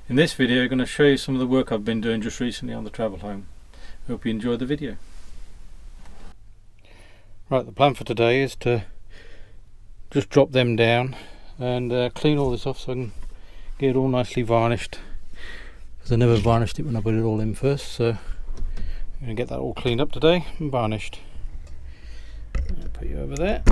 In this video I'm going to show you some of the work I've been doing just recently on the Travelhome. Hope you enjoy the video. Right, the plan for today is to just drop them down and clean all this off so I can get it all nicely varnished, because I never varnished it when I put it all in first, so I'm going to get that all cleaned up today and varnished. I'll put you over there.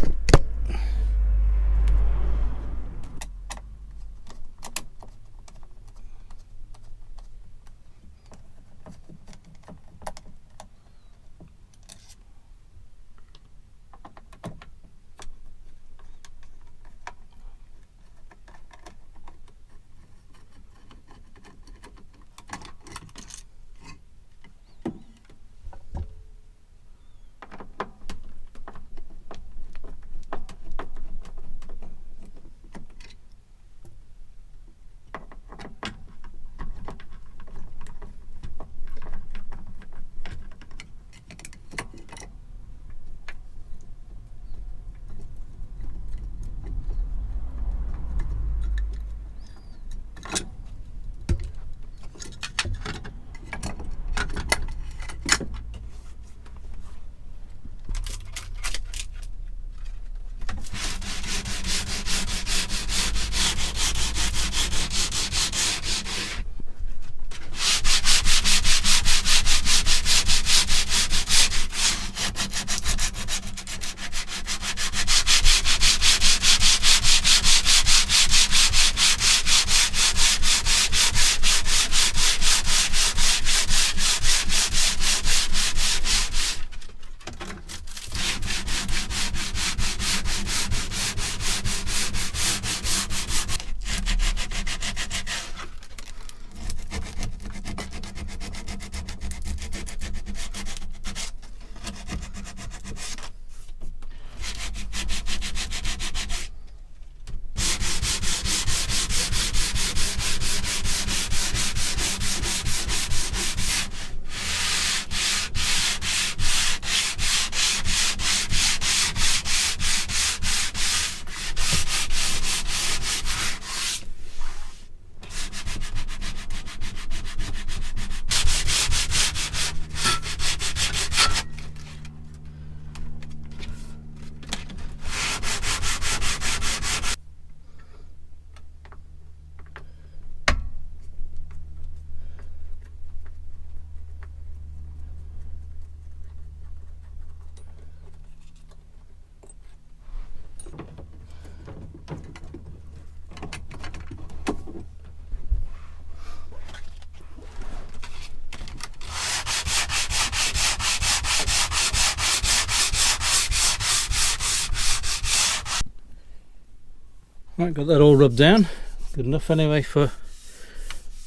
Right, got that all rubbed down. Good enough anyway for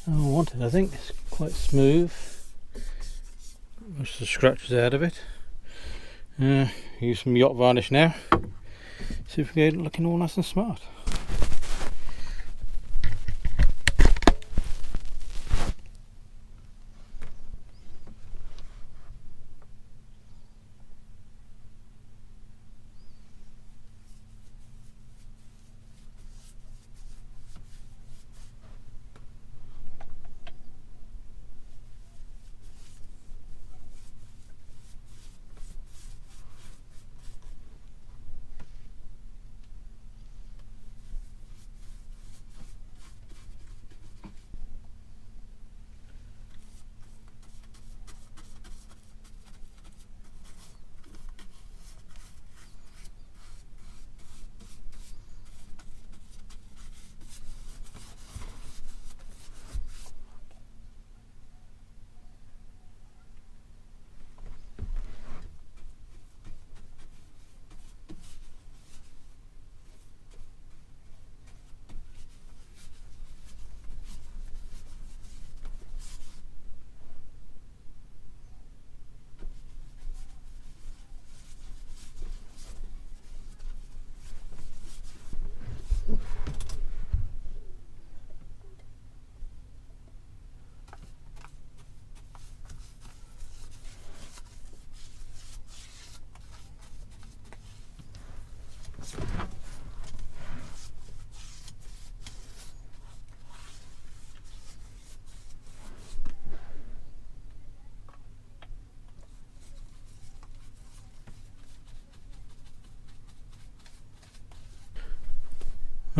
how I want it. I think it's quite smooth. Most of the scratches out of it. Use some yacht varnish now. See if we get it looking all nice and smart.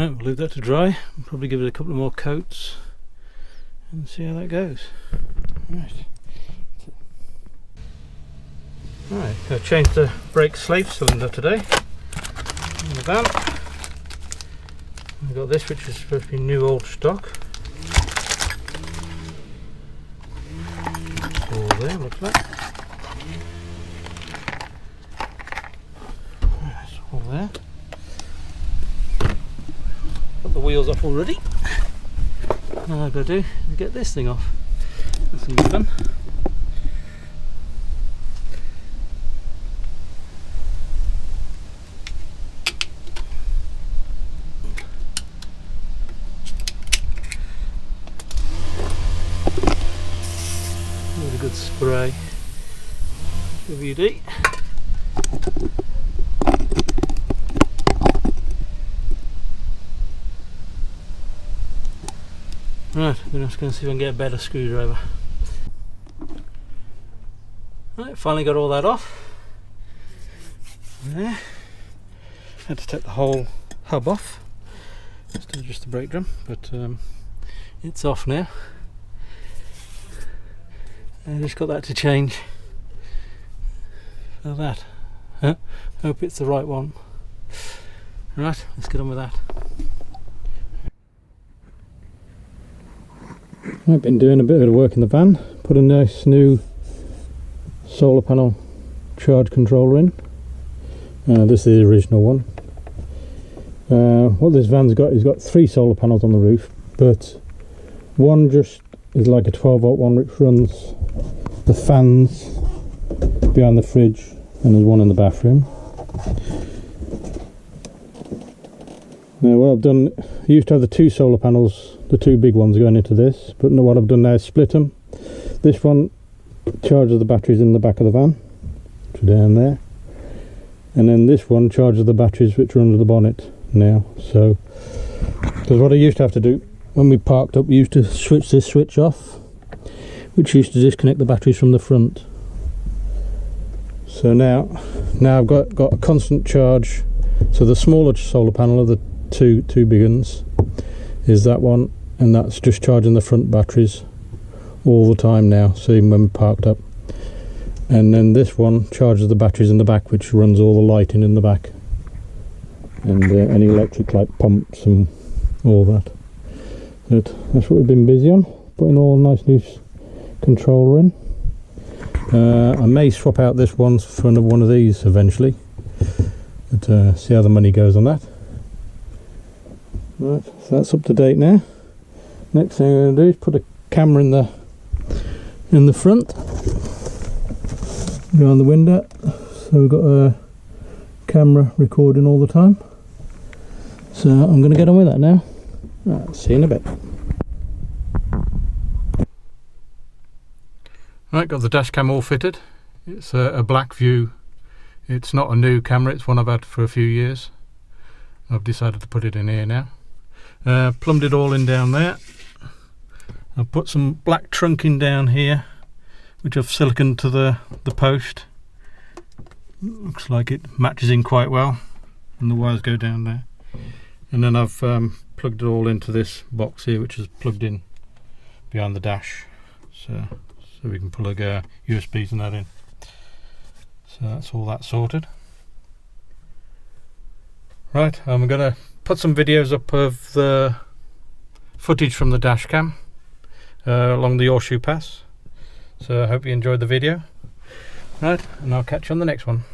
Right, we'll leave that to dry. We'll probably give it a couple of more coats and see how that goes. Right. Right, I've changed the brake slave cylinder today in the van. We've got this, which is supposed to be new old stock. All there, looks like. That's all there. Got the wheels off already. Now I've got to do is get this thing off. That's going to be fun. Really good spray. WD. Right, I'm just going to see if I can get a better screwdriver. Right, finally got all that off. There. Had to take the whole hub off. Still just the brake drum, but it's off now. I just got that to change for that. Hope it's the right one. Right, let's get on with that. I've been doing a bit of work in the van, put a nice new solar panel charge controller in. This is the original one. What this van's got is got 3 solar panels on the roof, but one just is like a 12-volt one which runs the fans behind the fridge, and there's one in the bathroom. Now what I've done, I used to have the 2 solar panels, the 2 big ones going into this, but what I've done now is split them. This one charges the batteries in the back of the van, which are down there, and then this one charges the batteries which are under the bonnet now. So, because what I used to have to do when we parked up, we used to switch this switch off, which used to disconnect the batteries from the front. So now I've got a constant charge. So the smaller solar panel of the two big ones is that one, and that's just charging the front batteries all the time now, so even when we parked up. And then this one charges the batteries in the back, which runs all the lighting in the back, and any electric light pumps and all that. But that's what we've been busy on, putting all a nice new controller in. I may swap out this one for another one of these eventually, but see how the money goes on that. Right, so that's up to date now. Next thing I'm going to do is put a camera in the front, behind the window, so we've got a camera recording all the time. So I'm going to get on with that now. Right, see you in a bit. Right, got the dash cam all fitted. It's a BLACKVUE. It's not a new camera, it's one I've had for a few years. I've decided to put it in here now. Plumbed it all in down there. I've put some black trunking down here, which I've siliconed to the post. Looks like it matches in quite well, and the wires go down there. And then I've plugged it all into this box here, which is plugged in behind the dash, so we can plug USBs and that in. So that's all that sorted. Right, I'm going to put some videos up of the footage from the dash cam along the Horseshoe Pass. So I hope you enjoyed the video. Right, and I'll catch you on the next one.